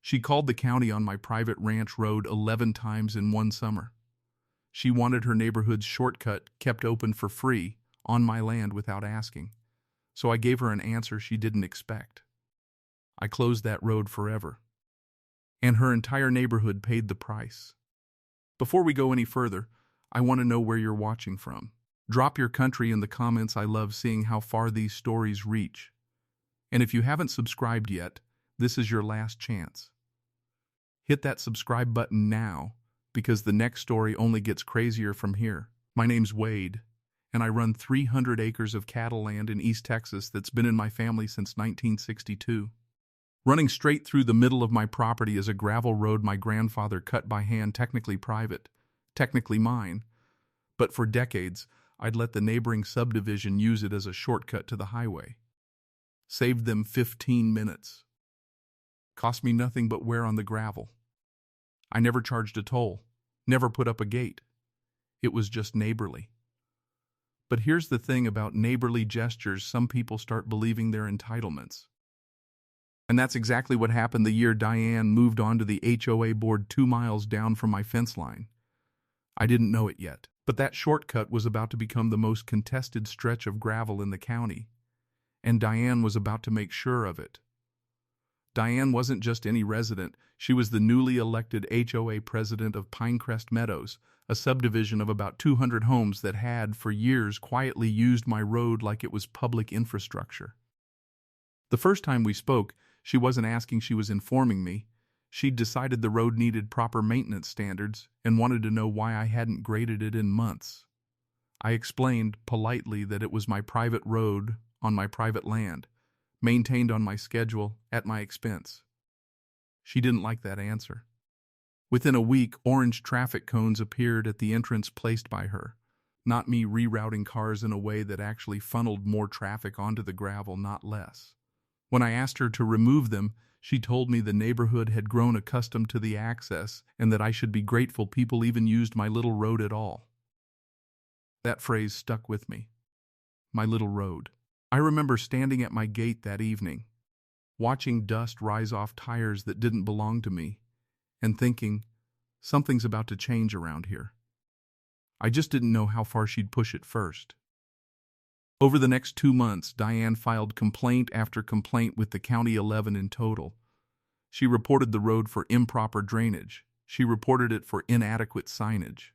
She called the county on my private ranch road 11 times in one summer. She wanted her neighborhood's shortcut kept open for free on my land without asking. So I gave her an answer she didn't expect. I closed that road forever. And her entire neighborhood paid the price. Before we go any further, I want to know where you're watching from. Drop your country in the comments. I love seeing how far these stories reach. And if you haven't subscribed yet, this is your last chance. Hit that subscribe button now, because the next story only gets crazier from here. My name's Wade, and I run 300 acres of cattle land in East Texas that's been in my family since 1962. Running straight through the middle of my property is a gravel road my grandfather cut by hand, technically private, technically mine, but for decades I'd let the neighboring subdivision use it as a shortcut to the highway. Saved them 15 minutes. Cost me nothing but wear on the gravel. I never charged a toll, never put up a gate. It was just neighborly. But here's the thing about neighborly gestures: some people start believing their entitlements. And that's exactly what happened the year Diane moved onto the HOA board 2 miles down from my fence line. I didn't know it yet, but that shortcut was about to become the most contested stretch of gravel in the county, and Diane was about to make sure of it. Diane wasn't just any resident, she was the newly elected HOA president of Pinecrest Meadows, a subdivision of about 200 homes that had, for years, quietly used my road like it was public infrastructure. The first time we spoke, she wasn't asking, she was informing me. She'd decided the road needed proper maintenance standards and wanted to know why I hadn't graded it in months. I explained politely that it was my private road on my private land, maintained on my schedule, at my expense. She didn't like that answer. Within a week, orange traffic cones appeared at the entrance placed by her, not me rerouting cars in a way that actually funneled more traffic onto the gravel, not less. When I asked her to remove them, she told me the neighborhood had grown accustomed to the access and that I should be grateful people even used my little road at all. That phrase stuck with me. My little road. I remember standing at my gate that evening, watching dust rise off tires that didn't belong to me, and thinking, something's about to change around here. I just didn't know how far she'd push it first. Over the next 2 months, Diane filed complaint after complaint with the county, 11 in total. She reported the road for improper drainage. She reported it for inadequate signage.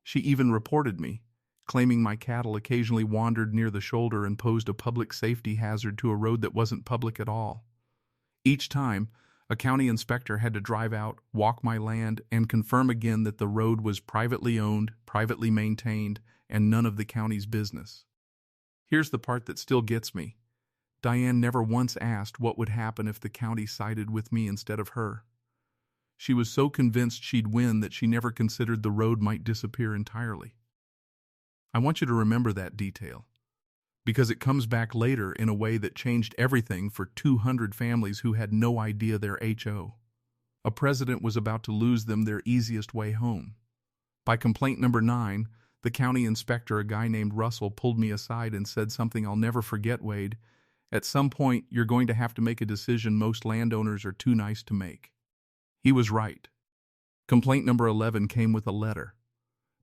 She even reported me, claiming my cattle occasionally wandered near the shoulder and posed a public safety hazard to a road that wasn't public at all. Each time, a county inspector had to drive out, walk my land, and confirm again that the road was privately owned, privately maintained, and none of the county's business. Here's the part that still gets me. Diane never once asked what would happen if the county sided with me instead of her. She was so convinced she'd win that she never considered the road might disappear entirely. I want you to remember that detail, because it comes back later in a way that changed everything for 200 families who had no idea their HO. A president was about to lose them their easiest way home. By complaint number 9, the county inspector, a guy named Russell, pulled me aside and said something I'll never forget: Wade, at some point you're going to have to make a decision most landowners are too nice to make. He was right. Complaint number 11 came with a letter.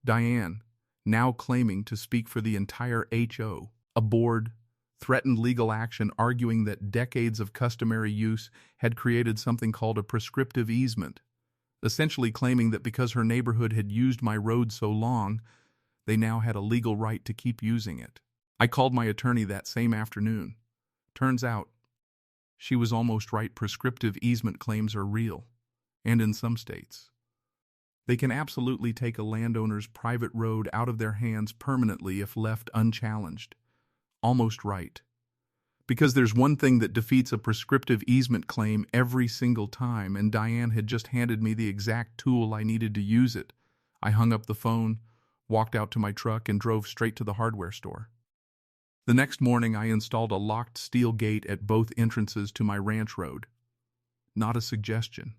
Diane, now claiming to speak for the entire HO, a board, threatened legal action, arguing that decades of customary use had created something called a prescriptive easement, essentially claiming that because her neighborhood had used my road so long, they now had a legal right to keep using it. I called my attorney that same afternoon. Turns out, she was almost right. Prescriptive easement claims are real, and in some states. They can absolutely take a landowner's private road out of their hands permanently if left unchallenged. Almost right. Because there's one thing that defeats a prescriptive easement claim every single time, and Diane had just handed me the exact tool I needed to use it. I hung up the phone, walked out to my truck, and drove straight to the hardware store. The next morning, I installed a locked steel gate at both entrances to my ranch road. Not a suggestion.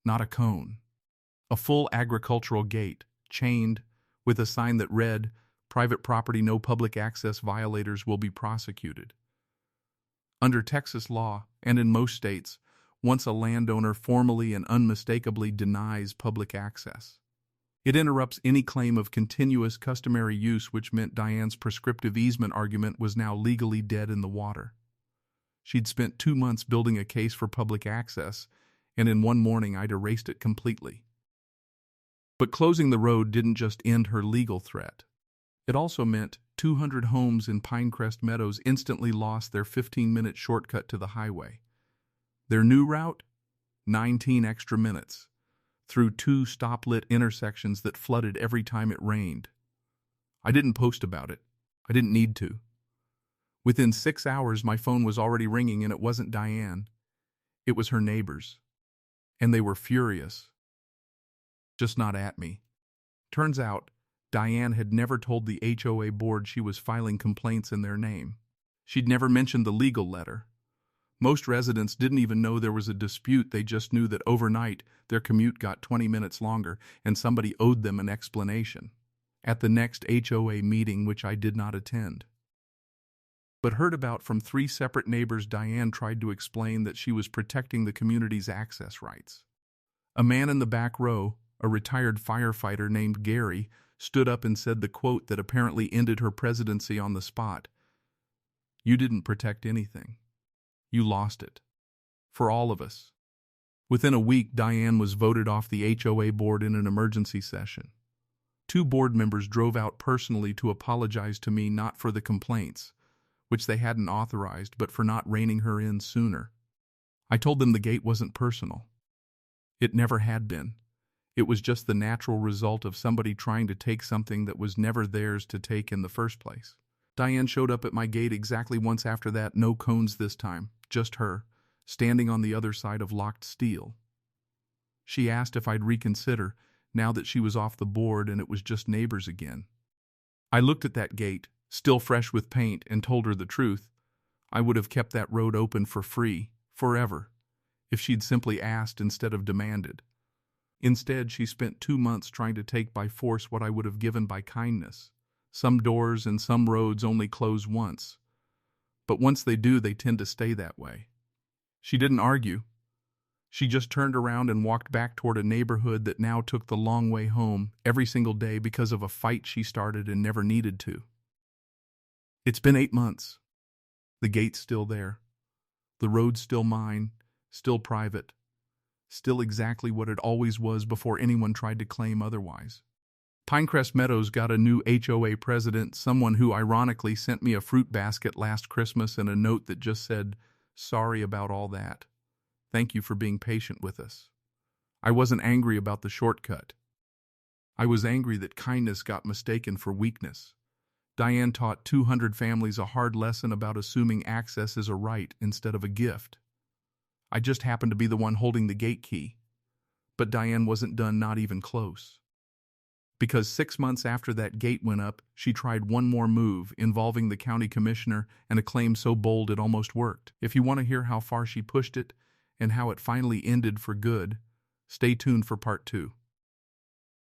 Not a cone. A full agricultural gate, chained, with a sign that read, "Private property, no public access. Violators will be prosecuted." Under Texas law, and in most states, once a landowner formally and unmistakably denies public access. It interrupts any claim of continuous customary use, which meant Diane's prescriptive easement argument was now legally dead in the water. She'd spent 2 months building a case for public access, and in one morning I'd erased it completely. But closing the road didn't just end her legal threat. It also meant 200 homes in Pinecrest Meadows instantly lost their 15-minute shortcut to the highway. Their new route? 19 extra minutes, through 2 stop-lit intersections that flooded every time it rained. I didn't post about it. I didn't need to. Within 6 hours, my phone was already ringing, and it wasn't Diane. It was her neighbors. And they were furious. Just not at me. Turns out, Diane had never told the HOA board she was filing complaints in their name. She'd never mentioned the legal letter. Most residents didn't even know there was a dispute. They just knew that overnight their commute got 20 minutes longer and somebody owed them an explanation. At the next HOA meeting, which I did not attend, but heard about from 3 separate neighbors, Diane tried to explain that she was protecting the community's access rights. A man in the back row, a retired firefighter named Gary, stood up and said the quote that apparently ended her presidency on the spot. "You didn't protect anything. You lost it. For all of us." Within a week, Diane was voted off the HOA board in an emergency session. 2 board members drove out personally to apologize to me, not for the complaints, which they hadn't authorized, but for not reining her in sooner. I told them the gate wasn't personal. It never had been. It was just the natural result of somebody trying to take something that was never theirs to take in the first place. Diane showed up at my gate exactly once after that, no cones this time, just her, standing on the other side of locked steel. She asked if I'd reconsider, now that she was off the board and it was just neighbors again. I looked at that gate, still fresh with paint, and told her the truth. I would have kept that road open for free, forever, if she'd simply asked instead of demanded. Instead, she spent 2 months trying to take by force what I would have given by kindness. Some doors and some roads only close once, but once they do, they tend to stay that way. She didn't argue. She just turned around and walked back toward a neighborhood that now took the long way home every single day because of a fight she started and never needed to. It's been 8 months. The gate's still there. The road's still mine, still private, still exactly what it always was before anyone tried to claim otherwise. Pinecrest Meadows got a new HOA president, someone who ironically sent me a fruit basket last Christmas and a note that just said, "Sorry about all that. Thank you for being patient with us." I wasn't angry about the shortcut. I was angry that kindness got mistaken for weakness. Diane taught 200 families a hard lesson about assuming access is a right instead of a gift. I just happened to be the one holding the gate key. But Diane wasn't done, not even close. Because 6 months after that gate went up, she tried one more move involving the county commissioner and a claim so bold it almost worked. If you want to hear how far she pushed it and how it finally ended for good, stay tuned for part 2.